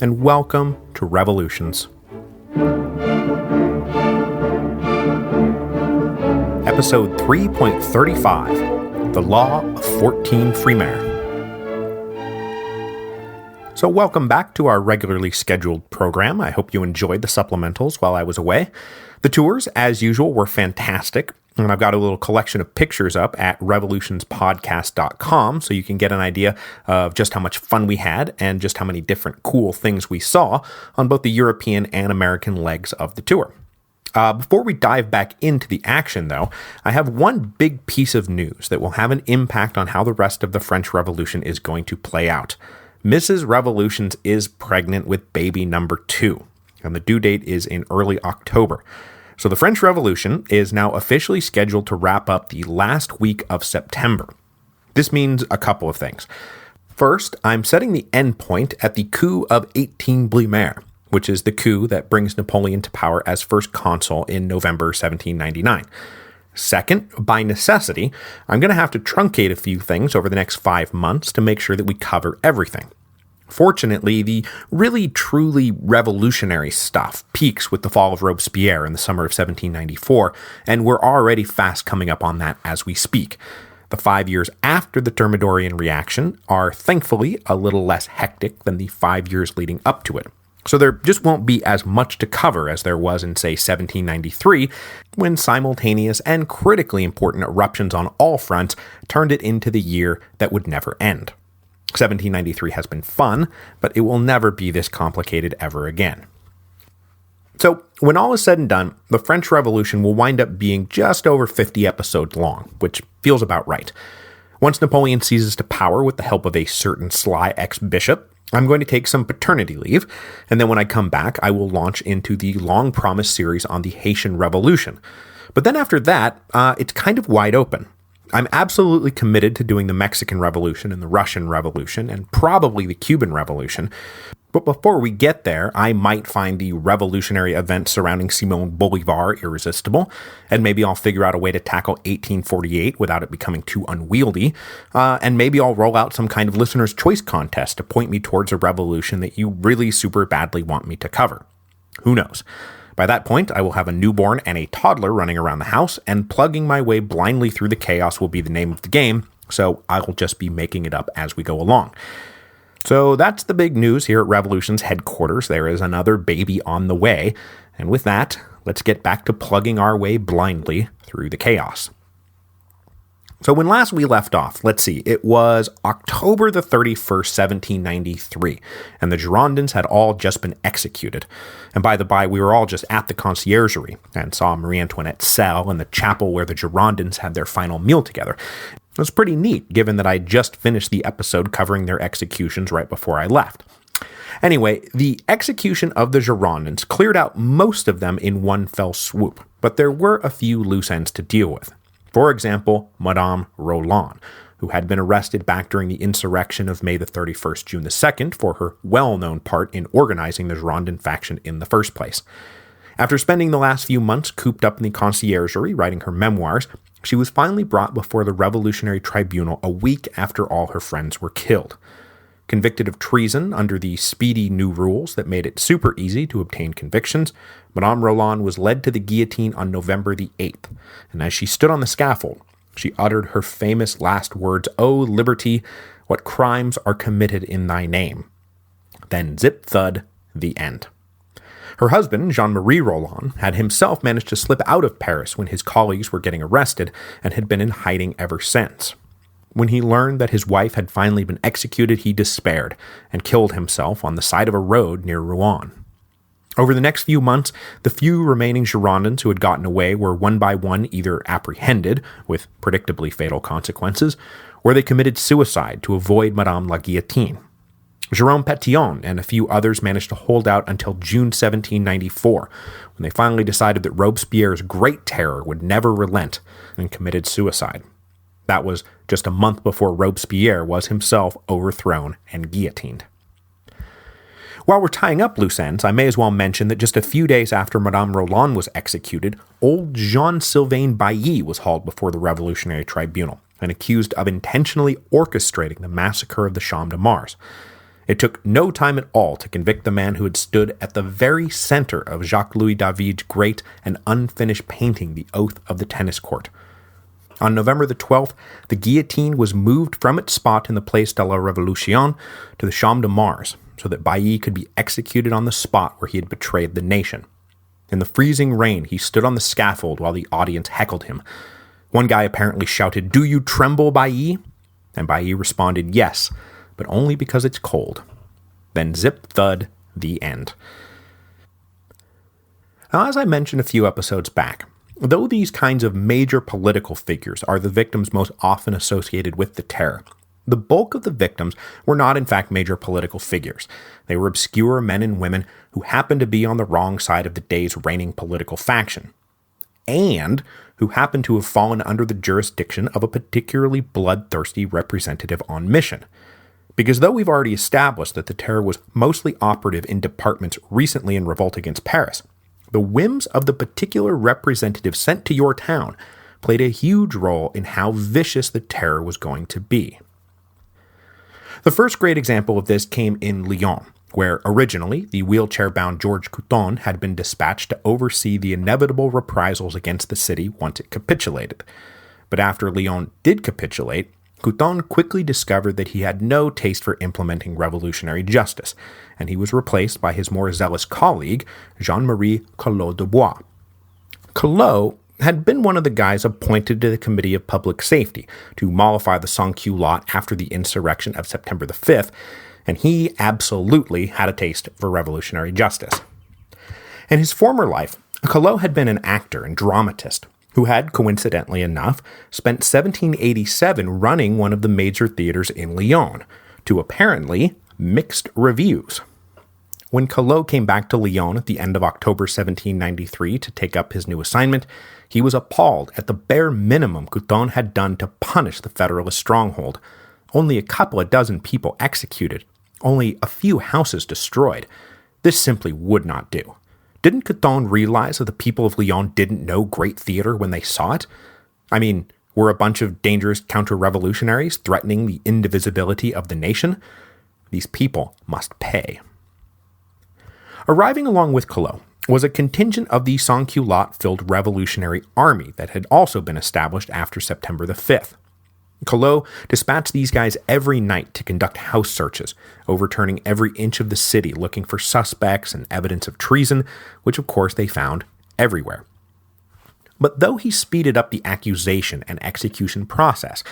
and welcome to Revolutions. Episode 3.35, The Law of 14 Frimaire. So welcome back to our regularly scheduled program. I hope you enjoyed the supplementals while I was away. The tours, as usual, were fantastic, and I've got a little collection of pictures up at revolutionspodcast.com so you can get an idea of just how much fun we had and just how many different cool things we saw on both the European and American legs of the tour. Before we dive back into the action, though, I have one big piece of news that will have an impact on how the rest of the French Revolution is going to play out. Mrs. Revolutions is pregnant with baby number 2, and the due date is in early October. So the French Revolution is now officially scheduled to wrap up the last week of September. This means a couple of things. First, I'm setting the end point at the coup of 18 Frimaire, which is the coup that brings Napoleon to power as first consul in November 1799. Second, by necessity, I'm going to have to truncate a few things over the next 5 months to make sure that we cover everything. Fortunately, the really truly revolutionary stuff peaks with the fall of Robespierre in the summer of 1794, and we're already fast coming up on that as we speak. The 5 years after the Thermidorian reaction are thankfully a little less hectic than the 5 years leading up to it. So there just won't be as much to cover as there was in, say, 1793, when simultaneous and critically important eruptions on all fronts turned it into the year that would never end. 1793 has been fun, but it will never be this complicated ever again. So, when all is said and done, the French Revolution will wind up being just over 50 episodes long, which feels about right. Once Napoleon seizes to power with the help of a certain sly ex-bishop, I'm going to take some paternity leave, and then when I come back, I will launch into the long-promised series on the Haitian Revolution. But then after that, it's kind of wide open. I'm absolutely committed to doing the Mexican Revolution and the Russian Revolution, and probably the Cuban Revolution. But before we get there, I might find the revolutionary events surrounding Simón Bolívar irresistible, and maybe I'll figure out a way to tackle 1848 without it becoming too unwieldy, and maybe I'll roll out some kind of listener's choice contest to point me towards a revolution that you really super badly want me to cover. Who knows? By that point, I will have a newborn and a toddler running around the house, and plugging my way blindly through the chaos will be the name of the game, so I will just be making it up as we go along. So that's the big news here at Revolution's headquarters. There is another baby on the way. And with that, let's get back to plugging our way blindly through the chaos. So when last we left off, let's see, it was October the 31st, 1793, and the Girondins had all just been executed. And by the by, we were all just at the conciergerie and saw Marie Antoinette's cell and the chapel where the Girondins had their final meal together. It was pretty neat, given that I just finished the episode covering their executions right before I left. Anyway, the execution of the Girondins cleared out most of them in one fell swoop, but there were a few loose ends to deal with. For example, Madame Roland, who had been arrested back during the insurrection of May the 31st, June the 2nd, for her well-known part in organizing the Girondin faction in the first place. After spending the last few months cooped up in the conciergerie writing her memoirs, she was finally brought before the Revolutionary Tribunal a week after all her friends were killed. Convicted of treason under the speedy new rules that made it super easy to obtain convictions, Madame Roland was led to the guillotine on November the 8th, and as she stood on the scaffold, she uttered her famous last words, "O liberty, what crimes are committed in thy name?" Then zip-thud, the end. Her husband, Jean-Marie Roland, had himself managed to slip out of Paris when his colleagues were getting arrested and had been in hiding ever since. When he learned that his wife had finally been executed, he despaired and killed himself on the side of a road near Rouen. Over the next few months, the few remaining Girondins who had gotten away were one by one either apprehended, with predictably fatal consequences, or they committed suicide to avoid Madame la Guillotine. Jérôme Pétion and a few others managed to hold out until June 1794, when they finally decided that Robespierre's Great Terror would never relent, and committed suicide. That was just a month before Robespierre was himself overthrown and guillotined. While we're tying up loose ends, I may as well mention that just a few days after Madame Roland was executed, old Jean-Sylvain Bailly was hauled before the Revolutionary Tribunal and accused of intentionally orchestrating the massacre of the Champ de Mars. It took no time at all to convict the man who had stood at the very center of Jacques-Louis David's great and unfinished painting, The Oath of the Tennis Court. On November the 12th, the guillotine was moved from its spot in the Place de la Révolution to the Champ de Mars, so that Bailly could be executed on the spot where he had betrayed the nation. In the freezing rain, he stood on the scaffold while the audience heckled him. One guy apparently shouted, "Do you tremble, Bailly?" And Bailly responded, "Yes, but only because it's cold." Then zip, thud, the end. Now, as I mentioned a few episodes back, though these kinds of major political figures are the victims most often associated with the terror, the bulk of the victims were not in fact major political figures. They were obscure men and women who happened to be on the wrong side of the day's reigning political faction, and who happened to have fallen under the jurisdiction of a particularly bloodthirsty representative on mission. Because though we've already established that the terror was mostly operative in departments recently in revolt against Paris, the whims of the particular representative sent to your town played a huge role in how vicious the terror was going to be. The first great example of this came in Lyon, where originally the wheelchair-bound Georges Couthon had been dispatched to oversee the inevitable reprisals against the city once it capitulated. But after Lyon did capitulate, Couthon quickly discovered that he had no taste for implementing revolutionary justice, and he was replaced by his more zealous colleague, Jean-Marie Collot de Bois. Collot had been one of the guys appointed to the Committee of Public Safety to mollify the sans-culottes after the insurrection of September the 5th, and he absolutely had a taste for revolutionary justice. In his former life, Collot had been an actor and dramatist, who had, coincidentally enough, spent 1787 running one of the major theaters in Lyon, to apparently mixed reviews. When Collot came back to Lyon at the end of October 1793 to take up his new assignment, he was appalled at the bare minimum Couthon had done to punish the Federalist stronghold. Only a couple of dozen people executed, only a few houses destroyed. This simply would not do. Didn't Couthon realize that the people of Lyon didn't know great theater when they saw it? I mean, were a bunch of dangerous counter-revolutionaries threatening the indivisibility of the nation? These people must pay. Arriving along with Collot was a contingent of the sans-culotte-filled revolutionary army that had also been established after September the 5th. Collot dispatched these guys every night to conduct house searches, overturning every inch of the city looking for suspects and evidence of treason, which of course they found everywhere. But though he speeded up the accusation and execution process,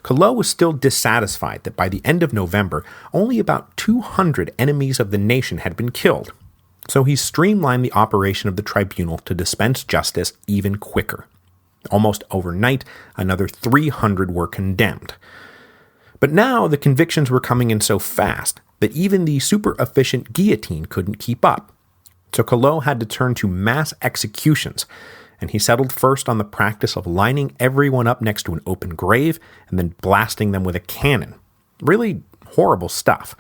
Collot was still dissatisfied that by the end of November, only about 200 enemies of the nation had been killed. So he streamlined the operation of the tribunal to dispense justice even quicker. Almost overnight, another 300 were condemned. But now the convictions were coming in so fast that even the super-efficient guillotine couldn't keep up. So Collot had to turn to mass executions, and he settled first on the practice of lining everyone up next to an open grave and then blasting them with a cannon. Really horrible stuff,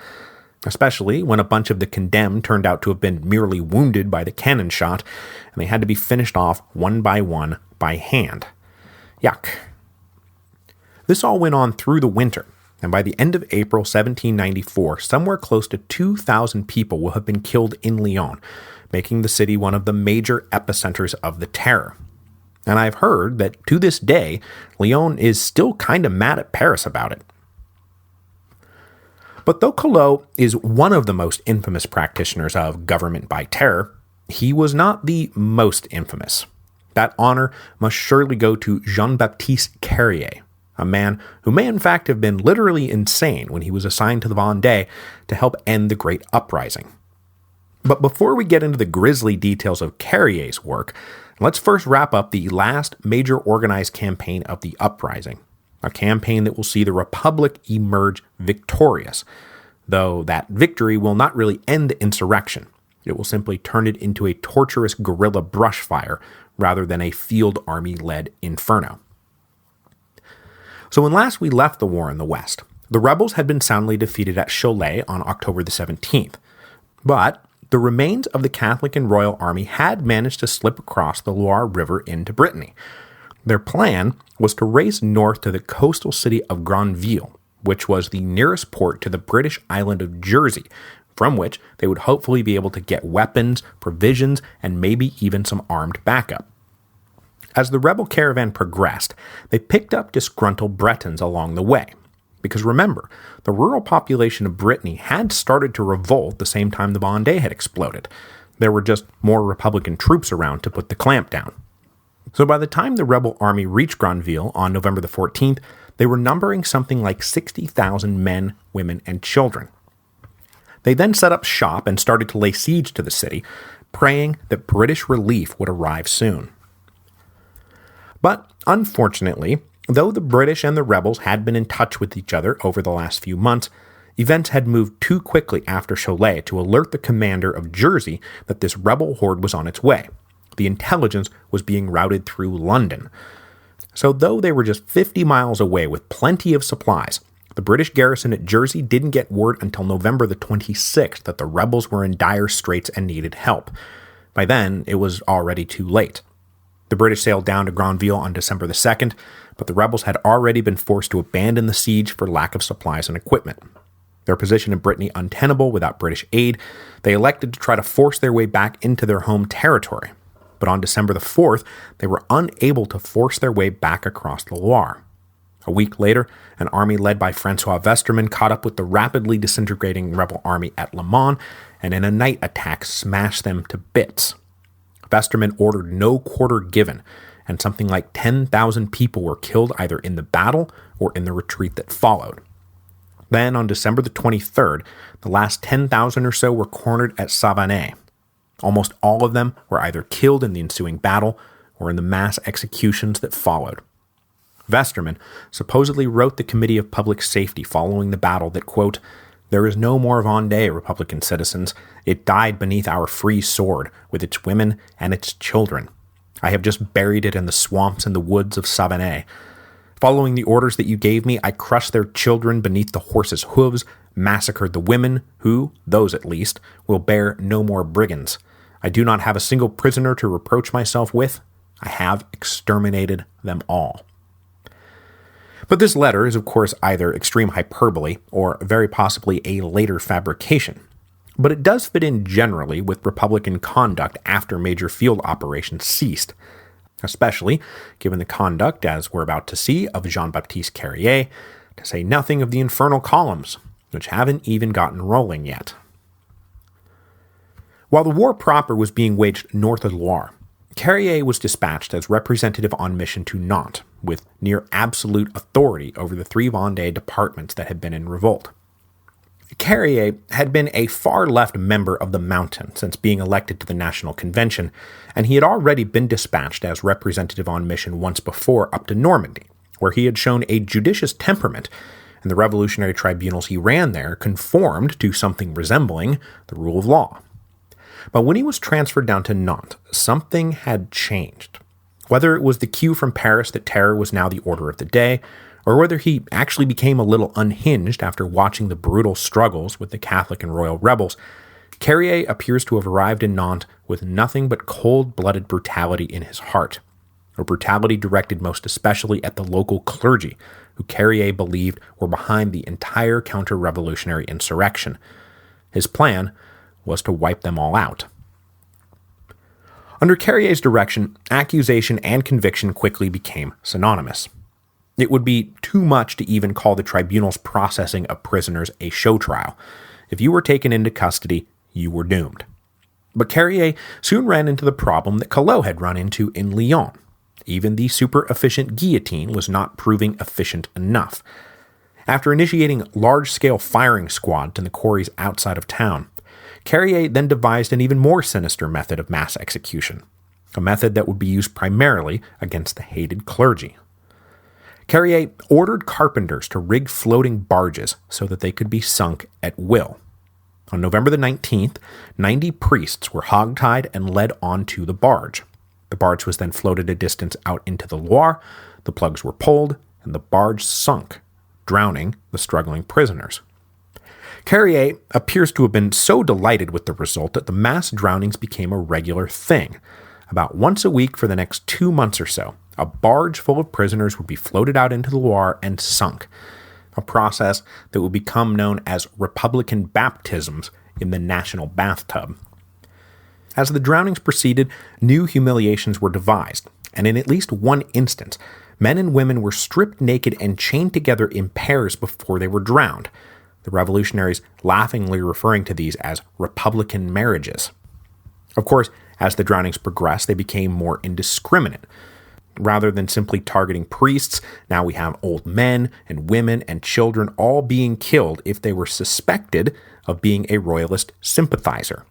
especially when a bunch of the condemned turned out to have been merely wounded by the cannon shot, and they had to be finished off one by hand. Yuck. This all went on through the winter, and by the end of April 1794, somewhere close to 2,000 people will have been killed in Lyon, making the city one of the major epicenters of the terror. And I've heard that to this day, Lyon is still kind of mad at Paris about it. But though Collot is one of the most infamous practitioners of government by terror, he was not the most infamous. That honor must surely go to Jean-Baptiste Carrier, a man who may in fact have been literally insane when he was assigned to the Vendée to help end the Great Uprising. But before we get into the grisly details of Carrier's work, let's first wrap up the last major organized campaign of the uprising, a campaign that will see the Republic emerge victorious, though that victory will not really end the insurrection. It will simply turn it into a torturous guerrilla brushfire rather than a field army-led inferno. So when last we left the war in the West, the rebels had been soundly defeated at Cholet on October the 17th, but the remains of the Catholic and Royal Army had managed to slip across the Loire River into Brittany. Their plan was to race north to the coastal city of Granville, which was the nearest port to the British island of Jersey, from which they would hopefully be able to get weapons, provisions, and maybe even some armed backup. As the rebel caravan progressed, they picked up disgruntled Bretons along the way. Because remember, the rural population of Brittany had started to revolt the same time the Vendée had exploded. There were just more Republican troops around to put the clamp down. So by the time the rebel army reached Granville on November the 14th, they were numbering something like 60,000 men, women, and children. They then set up shop and started to lay siege to the city, praying that British relief would arrive soon. But unfortunately, though the British and the rebels had been in touch with each other over the last few months, events had moved too quickly after Cholet to alert the commander of Jersey that this rebel horde was on its way. The intelligence was being routed through London. So though they were just 50 miles away with plenty of supplies, the British garrison at Jersey didn't get word until November the 26th that the rebels were in dire straits and needed help. By then, it was already too late. The British sailed down to Granville on December the 2nd, but the rebels had already been forced to abandon the siege for lack of supplies and equipment. Their position in Brittany untenable without British aid, they elected to try to force their way back into their home territory. But on December the 4th, they were unable to force their way back across the Loire. A week later, an army led by Francois Westermann caught up with the rapidly disintegrating rebel army at Le Mans, and in a night attack smashed them to bits. Westermann ordered no quarter given, and something like 10,000 people were killed either in the battle or in the retreat that followed. Then, on December the 23rd, the last 10,000 or so were cornered at Savannah. Almost all of them were either killed in the ensuing battle or in the mass executions that followed. Westermann supposedly wrote the Committee of Public Safety following the battle that, quote, "There is no more Vendée, Republican citizens. It died beneath our free sword, with its women and its children. I have just buried it in the swamps and the woods of Savannah. Following the orders that you gave me, I crushed their children beneath the horses' hooves, massacred the women, who, those at least, will bear no more brigands. I do not have a single prisoner to reproach myself with. I have exterminated them all." But this letter is, of course, either extreme hyperbole or very possibly a later fabrication. But it does fit in generally with Republican conduct after major field operations ceased, especially given the conduct, as we're about to see, of Jean-Baptiste Carrier, to say nothing of the infernal columns, which haven't even gotten rolling yet. While the war proper was being waged north of the Loire, Carrier was dispatched as representative on mission to Nantes, with near absolute authority over the three Vendée departments that had been in revolt. Carrier had been a far-left member of the Mountain since being elected to the National Convention, and he had already been dispatched as representative on mission once before up to Normandy, where he had shown a judicious temperament, and the revolutionary tribunals he ran there conformed to something resembling the rule of law. But when he was transferred down to Nantes, something had changed. Whether it was the cue from Paris that terror was now the order of the day, or whether he actually became a little unhinged after watching the brutal struggles with the Catholic and royal rebels, Carrier appears to have arrived in Nantes with nothing but cold-blooded brutality in his heart, a brutality directed most especially at the local clergy, who Carrier believed were behind the entire counter-revolutionary insurrection. His plan was to wipe them all out. Under Carrier's direction, accusation and conviction quickly became synonymous. It would be too much to even call the tribunal's processing of prisoners a show trial. If you were taken into custody, you were doomed. But Carrier soon ran into the problem that Collot had run into in Lyon. Even the super-efficient guillotine was not proving efficient enough. After initiating large-scale firing squads in the quarries outside of town, Carrier then devised an even more sinister method of mass execution, a method that would be used primarily against the hated clergy. Carrier ordered carpenters to rig floating barges so that they could be sunk at will. On November the 19th, 90 priests were hogtied and led onto the barge. The barge was then floated a distance out into the Loire, the plugs were pulled, and the barge sunk, drowning the struggling prisoners. Carrier appears to have been so delighted with the result that the mass drownings became a regular thing. About once a week for the next 2 months or so, a barge full of prisoners would be floated out into the Loire and sunk. a process that would become known as Republican baptisms in the national bathtub. As the drownings proceeded, new humiliations were devised, and in at least one instance, men and women were stripped naked and chained together in pairs before they were drowned, the revolutionaries laughingly referring to these as Republican marriages. Of course, as the drownings progressed, they became more indiscriminate. Rather than simply targeting priests, now we have old men and women and children all being killed if they were suspected of being a royalist sympathizer,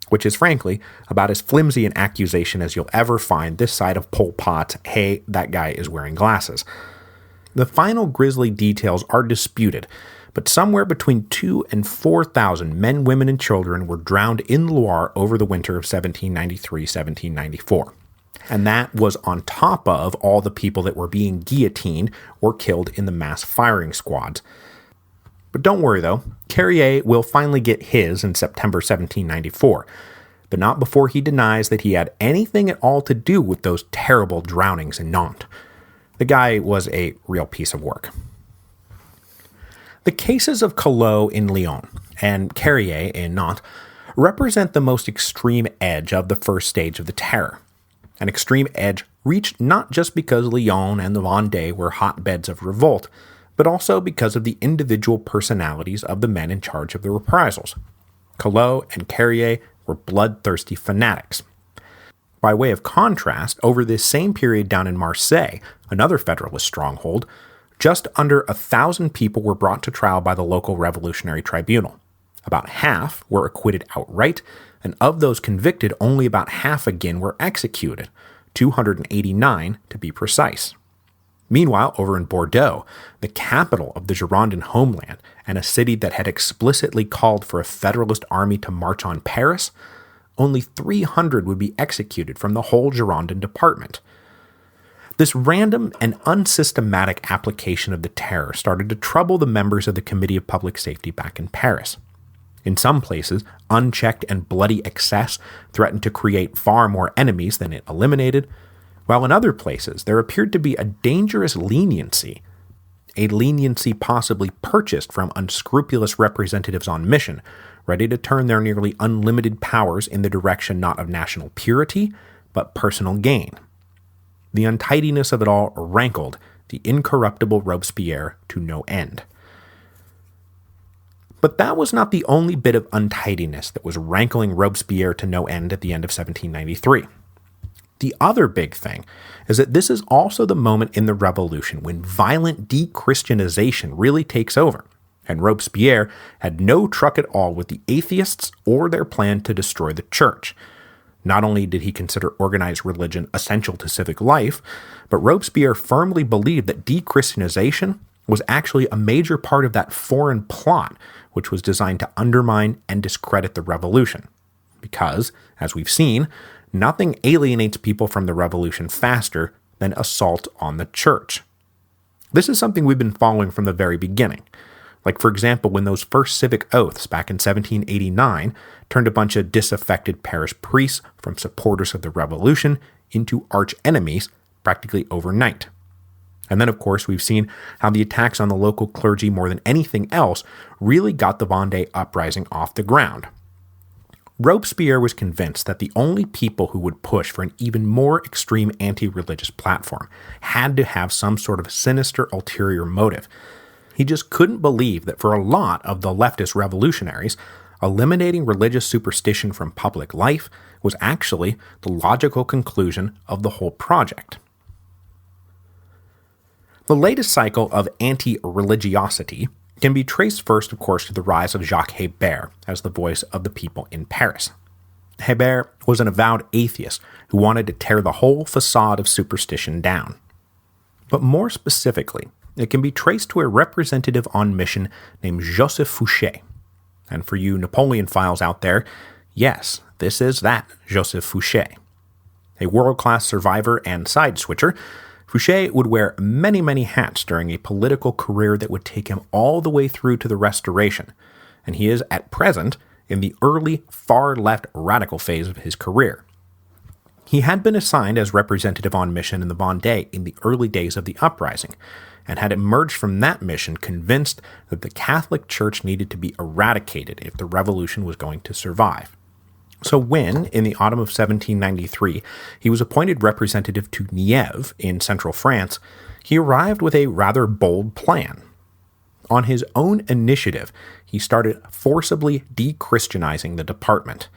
which is frankly about as flimsy an accusation as you'll ever find this side of Pol Pot's, "Hey, that guy is wearing glasses." The final grisly details are disputed, but somewhere between 2,000 and 4,000 men, women, and children were drowned in Loire over the winter of 1793-1794. And that was on top of all the people that were being guillotined or killed in the mass firing squads. But don't worry though, Carrier will finally get his in September 1794, but not before he denies that he had anything at all to do with those terrible drownings in Nantes. The guy was a real piece of work. The cases of Collot in Lyon and Carrier in Nantes represent the most extreme edge of the first stage of the Terror. An extreme edge reached not just because Lyon and the Vendée were hotbeds of revolt, but also because of the individual personalities of the men in charge of the reprisals. Collot and Carrier were bloodthirsty fanatics. By way of contrast, over this same period down in Marseille, another Federalist stronghold, just under 1,000 people were brought to trial by the local revolutionary tribunal. About half were acquitted outright, and of those convicted, only about half again were executed, 289 to be precise. Meanwhile, over in Bordeaux, the capital of the Girondin homeland, and a city that had explicitly called for a Federalist army to march on Paris, only 300 would be executed from the whole Girondin department. This random and unsystematic application of the Terror started to trouble the members of the Committee of Public Safety back in Paris. In some places, unchecked and bloody excess threatened to create far more enemies than it eliminated, while in other places there appeared to be a dangerous leniency, a leniency possibly purchased from unscrupulous representatives on mission, ready to turn their nearly unlimited powers in the direction not of national purity, but personal gain. The untidiness of it all rankled the incorruptible Robespierre to no end. But that was not the only bit of untidiness that was rankling Robespierre to no end at the end of 1793. The other big thing is that this is also the moment in the revolution when violent de-Christianization really takes over, and Robespierre had no truck at all with the atheists or their plan to destroy the church. Not only did he consider organized religion essential to civic life, but Robespierre firmly believed that de-Christianization was actually a major part of that foreign plot, which was designed to undermine and discredit the revolution. Because, as we've seen, nothing alienates people from the revolution faster than assault on the church. This is something we've been following from the very beginning. Like, for example, when those first civic oaths back in 1789 turned a bunch of disaffected parish priests from supporters of the revolution into arch-enemies practically overnight. And then, of course, we've seen how the attacks on the local clergy more than anything else really got the Vendée uprising off the ground. Robespierre was convinced that the only people who would push for an even more extreme anti-religious platform had to have some sort of sinister ulterior motive. He just couldn't believe that for a lot of the leftist revolutionaries, eliminating religious superstition from public life was actually the logical conclusion of the whole project. The latest cycle of anti-religiosity can be traced first, of course, to the rise of Jacques Hébert as the voice of the people in Paris. Hébert was an avowed atheist who wanted to tear the whole facade of superstition down. But more specifically, it can be traced to a representative on mission named Joseph Fouché. And for you Napoleon files out there, yes, this is that Joseph Fouché. A world-class survivor and side-switcher, Fouché would wear many, many hats during a political career that would take him all the way through to the Restoration, and he is, at present, in the early far-left radical phase of his career. He had been assigned as representative on mission in the Vendée in the early days of the uprising, and had emerged from that mission convinced that the Catholic Church needed to be eradicated if the revolution was going to survive. So when, in the autumn of 1793, he was appointed representative to Nièvre in central France, he arrived with a rather bold plan. On his own initiative, he started forcibly de-Christianizing the department.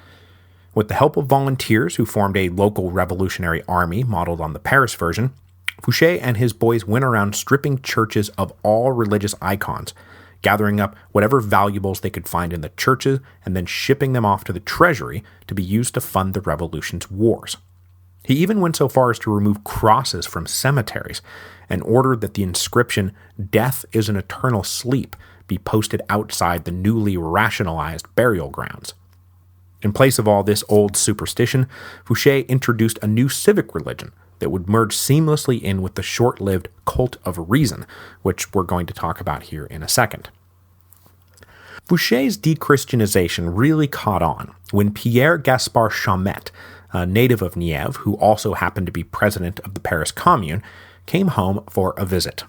With the help of volunteers who formed a local revolutionary army modeled on the Paris version, Fouché and his boys went around stripping churches of all religious icons, gathering up whatever valuables they could find in the churches and then shipping them off to the treasury to be used to fund the revolution's wars. He even went so far as to remove crosses from cemeteries and ordered that the inscription, "Death is an eternal sleep," be posted outside the newly rationalized burial grounds. In place of all this old superstition, Fouché introduced a new civic religion that would merge seamlessly in with the short-lived cult of reason, which we're going to talk about here in a second. Fouché's de-Christianization really caught on when Pierre Gaspard Chaumette, a native of Nièvre who also happened to be president of the Paris Commune, came home for a visit.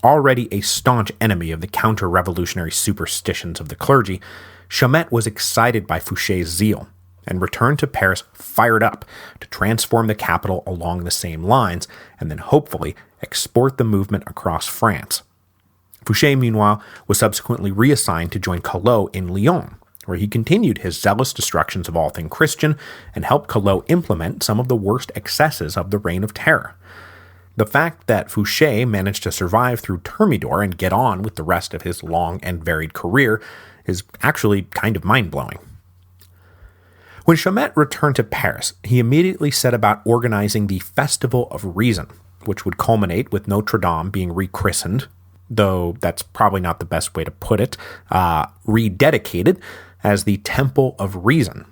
Already a staunch enemy of the counter-revolutionary superstitions of the clergy, Chaumette was excited by Fouché's zeal, and returned to Paris fired up to transform the capital along the same lines, and then hopefully export the movement across France. Fouché, meanwhile, was subsequently reassigned to join Collot in Lyon, where he continued his zealous destructions of all things Christian and helped Collot implement some of the worst excesses of the Reign of Terror. The fact that Fouché managed to survive through Thermidor and get on with the rest of his long and varied career is actually kind of mind-blowing. When Chaumette returned to Paris, he immediately set about organizing the Festival of Reason, which would culminate with Notre Dame being rechristened, though that's probably not the best way to put it, rededicated as the Temple of Reason.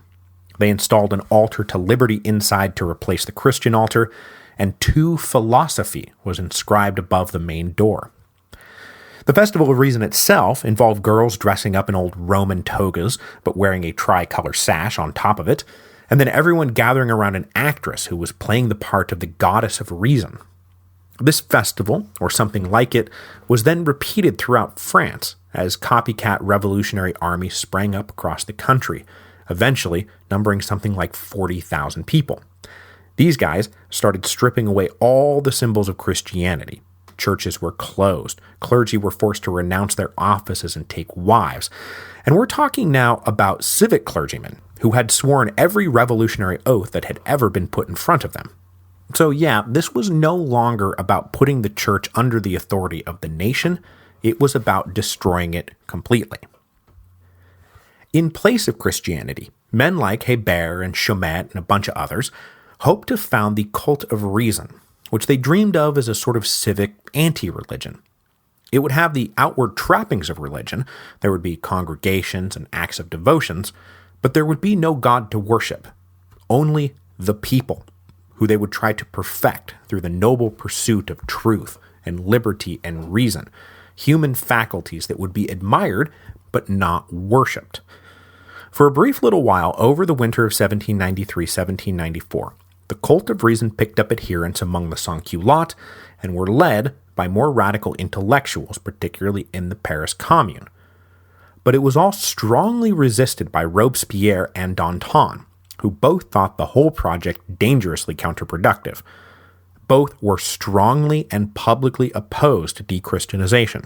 They installed an altar to liberty inside to replace the Christian altar, and "To Philosophy" was inscribed above the main door. The Festival of Reason itself involved girls dressing up in old Roman togas, but wearing a tricolor sash on top of it, and then everyone gathering around an actress who was playing the part of the goddess of reason. This festival, or something like it, was then repeated throughout France as copycat revolutionary armies sprang up across the country, eventually numbering something like 40,000 people. These guys started stripping away all the symbols of Christianity. Churches were closed, clergy were forced to renounce their offices and take wives, and we're talking now about civic clergymen who had sworn every revolutionary oath that had ever been put in front of them. So yeah, this was no longer about putting the church under the authority of the nation, it was about destroying it completely. In place of Christianity, men like Hébert and Chaumette and a bunch of others hoped to found the cult of reason, which they dreamed of as a sort of civic anti-religion. It would have the outward trappings of religion, there would be congregations and acts of devotions, but there would be no God to worship, only the people, who they would try to perfect through the noble pursuit of truth and liberty and reason, human faculties that would be admired but not worshipped. For a brief little while over the winter of 1793-1794, the cult of reason picked up adherents among the sans-culottes and were led by more radical intellectuals, particularly in the Paris Commune. But it was all strongly resisted by Robespierre and Danton, who both thought the whole project dangerously counterproductive. Both were strongly and publicly opposed to de-Christianization.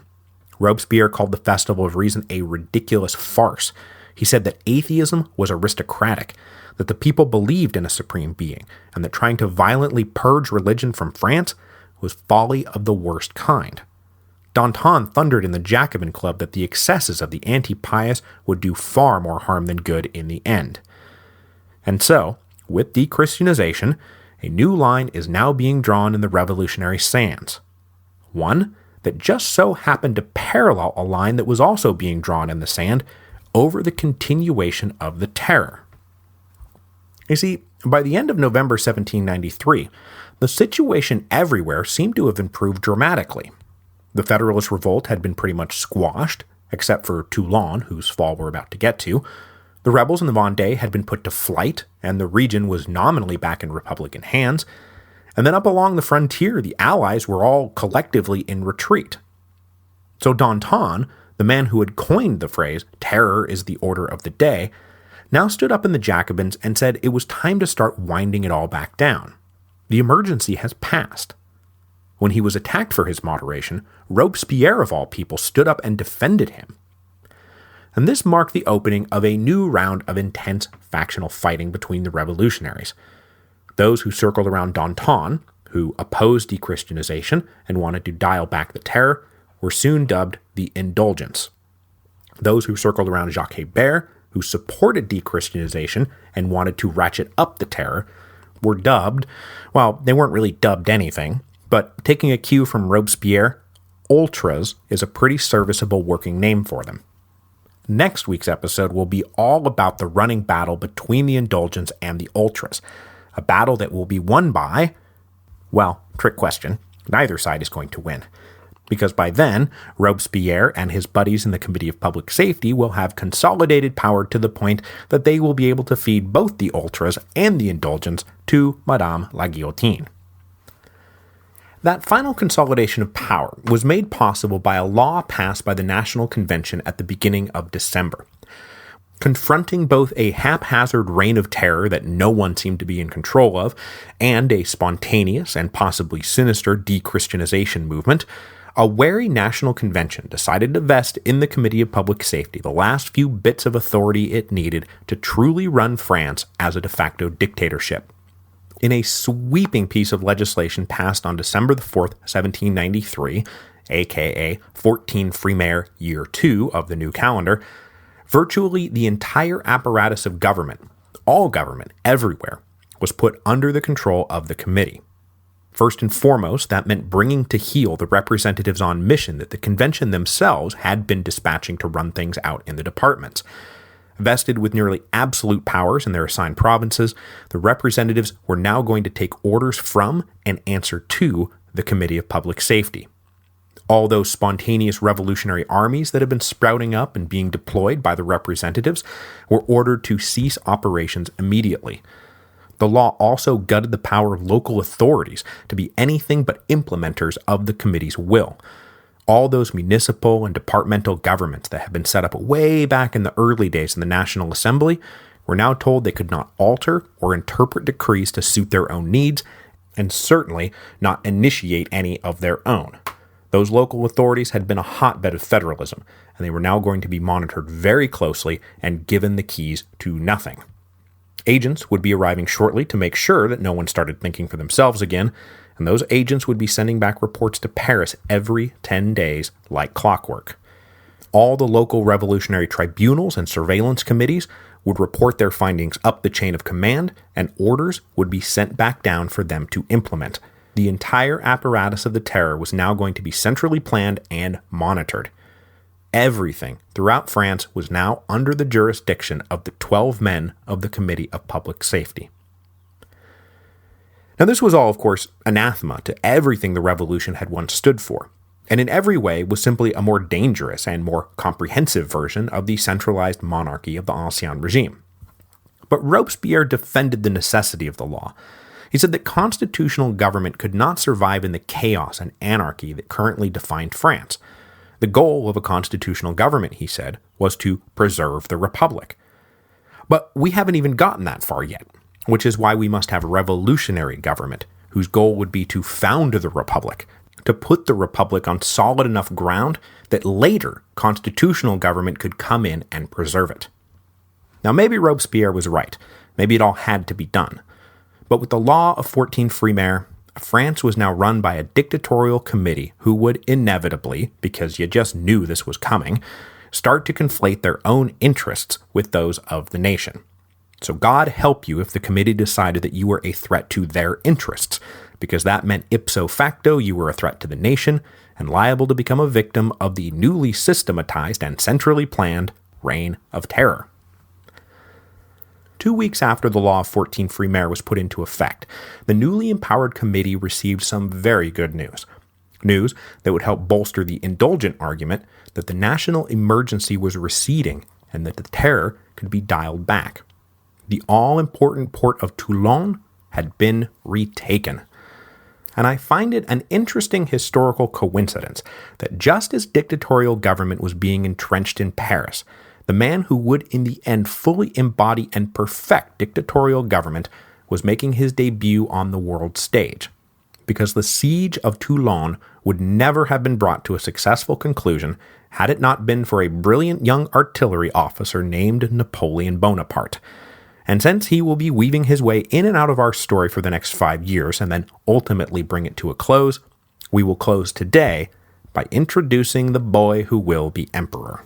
Robespierre called the Festival of Reason a ridiculous farce. He said that atheism was aristocratic, that the people believed in a supreme being, and that trying to violently purge religion from France was folly of the worst kind. Danton thundered in the Jacobin Club that the excesses of the anti-pious would do far more harm than good in the end. And so, with de-Christianization, a new line is now being drawn in the revolutionary sands. One that just so happened to parallel a line that was also being drawn in the sand over the continuation of the terror. You see, by the end of November 1793, the situation everywhere seemed to have improved dramatically. The Federalist revolt had been pretty much squashed, except for Toulon, whose fall we're about to get to. The rebels in the Vendée had been put to flight, and the region was nominally back in Republican hands. And then up along the frontier, the Allies were all collectively in retreat. So Danton, the man who had coined the phrase, "terror is the order of the day," now stood up in the Jacobins and said it was time to start winding it all back down. The emergency has passed. When he was attacked for his moderation, Robespierre of all people stood up and defended him. And this marked the opening of a new round of intense factional fighting between the revolutionaries. Those who circled around Danton, who opposed dechristianization and wanted to dial back the terror, were soon dubbed the Indulgents. Those who circled around Jacques Hébert, who supported dechristianization and wanted to ratchet up the terror, were dubbed, well, they weren't really dubbed anything, but taking a cue from Robespierre, Ultras is a pretty serviceable working name for them. Next week's episode will be all about the running battle between the Indulgents and the Ultras, a battle that will be won by, well, trick question, neither side is going to win. Because by then, Robespierre and his buddies in the Committee of Public Safety will have consolidated power to the point that they will be able to feed both the Ultras and the Indulgents to Madame la Guillotine. That final consolidation of power was made possible by a law passed by the National Convention at the beginning of December. Confronting both a haphazard reign of terror that no one seemed to be in control of, and a spontaneous and possibly sinister dechristianization movement, a wary National Convention decided to vest in the Committee of Public Safety the last few bits of authority it needed to truly run France as a de facto dictatorship. In a sweeping piece of legislation passed on December 4th, 1793, aka 14 Frimaire Year 2 of the new calendar, virtually the entire apparatus of government, all government, everywhere, was put under the control of the committee. First and foremost, that meant bringing to heel the representatives on mission that the convention themselves had been dispatching to run things out in the departments. Vested with nearly absolute powers in their assigned provinces, the representatives were now going to take orders from and answer to the Committee of Public Safety. All those spontaneous revolutionary armies that had been sprouting up and being deployed by the representatives were ordered to cease operations immediately. The law also gutted the power of local authorities to be anything but implementers of the committee's will. All those municipal and departmental governments that had been set up way back in the early days in the National Assembly were now told they could not alter or interpret decrees to suit their own needs, and certainly not initiate any of their own. Those local authorities had been a hotbed of federalism, and they were now going to be monitored very closely and given the keys to nothing. Agents would be arriving shortly to make sure that no one started thinking for themselves again, and those agents would be sending back reports to Paris every 10 days like clockwork. All the local revolutionary tribunals and surveillance committees would report their findings up the chain of command, and orders would be sent back down for them to implement. The entire apparatus of the terror was now going to be centrally planned and monitored. Everything throughout France was now under the jurisdiction of the 12 men of the Committee of Public Safety. Now, this was all, of course, anathema to everything the revolution had once stood for, and in every way was simply a more dangerous and more comprehensive version of the centralized monarchy of the Ancien regime. But Robespierre defended the necessity of the law. He said that constitutional government could not survive in the chaos and anarchy that currently defined France. The goal of a constitutional government, he said, was to preserve the republic. But we haven't even gotten that far yet, which is why we must have a revolutionary government, whose goal would be to found the republic, to put the republic on solid enough ground that later constitutional government could come in and preserve it. Now maybe Robespierre was right, maybe it all had to be done, but with the law of 14 Frimaire, France was now run by a dictatorial committee who would inevitably, because you just knew this was coming, start to conflate their own interests with those of the nation. So God help you if the committee decided that you were a threat to their interests, because that meant ipso facto you were a threat to the nation and liable to become a victim of the newly systematized and centrally planned reign of terror. 2 weeks after the law of 14 Frimaire was put into effect, the newly empowered committee received some very good news. News that would help bolster the indulgent argument that the national emergency was receding and that the terror could be dialed back. The all-important port of Toulon had been retaken. And I find it an interesting historical coincidence that just as dictatorial government was being entrenched in Paris, the man who would in the end fully embody and perfect dictatorial government was making his debut on the world stage. Because the siege of Toulon would never have been brought to a successful conclusion had it not been for a brilliant young artillery officer named Napoleon Bonaparte. And since he will be weaving his way in and out of our story for the next 5 years and then ultimately bring it to a close, we will close today by introducing the boy who will be emperor.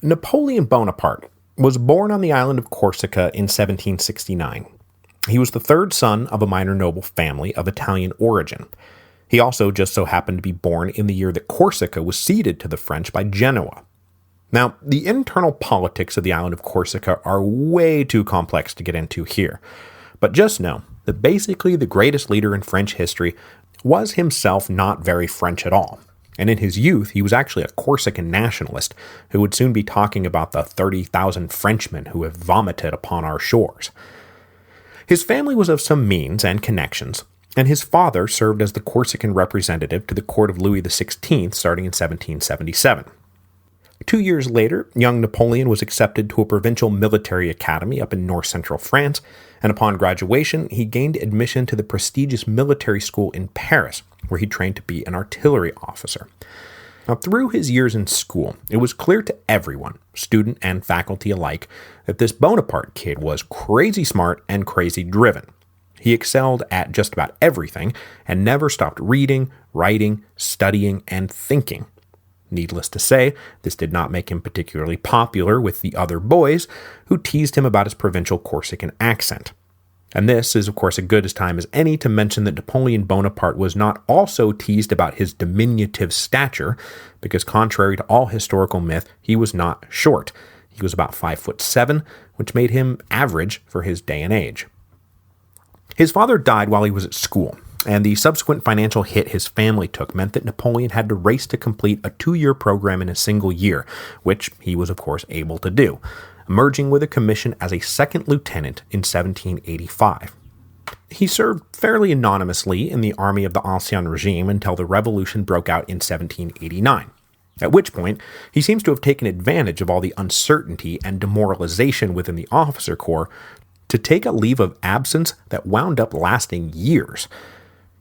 Napoleon Bonaparte was born on the island of Corsica in 1769. He was the third son of a minor noble family of Italian origin. He also just so happened to be born in the year that Corsica was ceded to the French by Genoa. Now, the internal politics of the island of Corsica are way too complex to get into here, but just know that basically the greatest leader in French history was himself not very French at all, and in his youth he was actually a Corsican nationalist who would soon be talking about the 30,000 Frenchmen who have vomited upon our shores. His family was of some means and connections, and his father served as the Corsican representative to the court of Louis XVI starting in 1777. 2 years later, young Napoleon was accepted to a provincial military academy up in north-central France, and upon graduation, he gained admission to the prestigious military school in Paris, where he trained to be an artillery officer. Now, through his years in school, it was clear to everyone, student and faculty alike, that this Bonaparte kid was crazy smart and crazy driven. He excelled at just about everything and never stopped reading, writing, studying, and thinking. Needless to say, this did not make him particularly popular with the other boys, who teased him about his provincial Corsican accent. And this is, of course, as good a time as any to mention that Napoleon Bonaparte was not also teased about his diminutive stature, because contrary to all historical myth, he was not short. He was about 5'7", which made him average for his day and age. His father died while he was at school, and the subsequent financial hit his family took meant that Napoleon had to race to complete a 2-year program in a single year, which he was of course able to do, emerging with a commission as a second lieutenant in 1785. He served fairly anonymously in the army of the Ancien Regime until the revolution broke out in 1789, at which point he seems to have taken advantage of all the uncertainty and demoralization within the officer corps to take a leave of absence that wound up lasting years.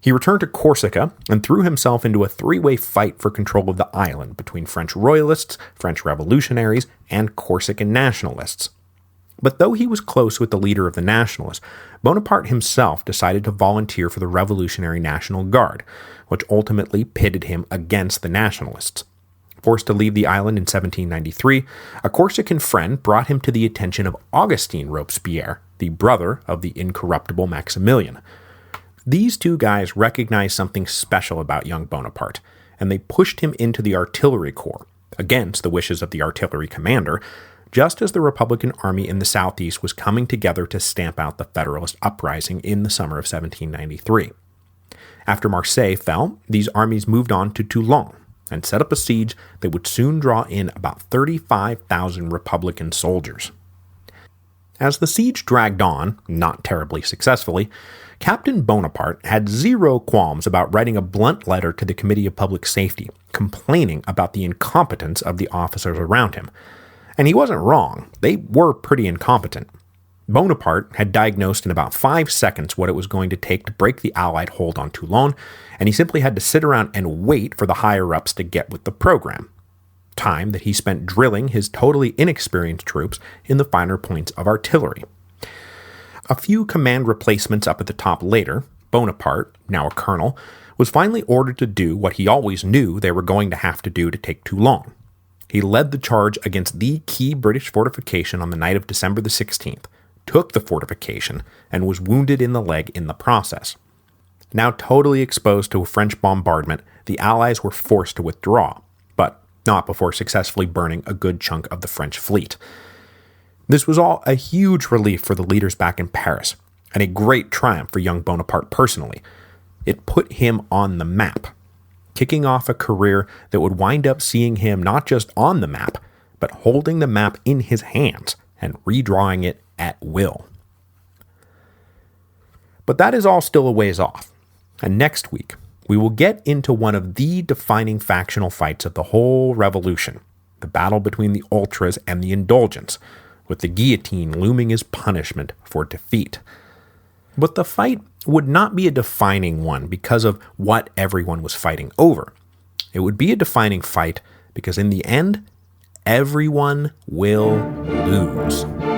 He returned to Corsica and threw himself into a 3-way fight for control of the island between French royalists, French revolutionaries, and Corsican nationalists. But though he was close with the leader of the nationalists, Bonaparte himself decided to volunteer for the Revolutionary National Guard, which ultimately pitted him against the nationalists. Forced to leave the island in 1793, a Corsican friend brought him to the attention of Augustin Robespierre, the brother of the incorruptible Maximilian. These two guys recognized something special about young Bonaparte, and they pushed him into the artillery corps, against the wishes of the artillery commander, just as the Republican army in the southeast was coming together to stamp out the Federalist uprising in the summer of 1793. After Marseille fell, these armies moved on to Toulon, and set up a siege that would soon draw in about 35,000 Republican soldiers. As the siege dragged on, not terribly successfully, Captain Bonaparte had zero qualms about writing a blunt letter to the Committee of Public Safety, complaining about the incompetence of the officers around him. And he wasn't wrong. They were pretty incompetent. Bonaparte had diagnosed in about 5 seconds what it was going to take to break the Allied hold on Toulon, and he simply had to sit around and wait for the higher-ups to get with the program. Time that he spent drilling his totally inexperienced troops in the finer points of artillery. A few command replacements up at the top later, Bonaparte, now a colonel, was finally ordered to do what he always knew they were going to have to do to take Toulon. He led the charge against the key British fortification on the night of December the 16th, took the fortification, and was wounded in the leg in the process. Now totally exposed to a French bombardment, the Allies were forced to withdraw, but not before successfully burning a good chunk of the French fleet. This was all a huge relief for the leaders back in Paris, and a great triumph for young Bonaparte personally. It put him on the map, kicking off a career that would wind up seeing him not just on the map, but holding the map in his hands and redrawing it at will. But that is all still a ways off, and next week we will get into one of the defining factional fights of the whole revolution, the battle between the Ultras and the Indulgents, with the guillotine looming as punishment for defeat. But the fight would not be a defining one because of what everyone was fighting over. It would be a defining fight because in the end, everyone will lose.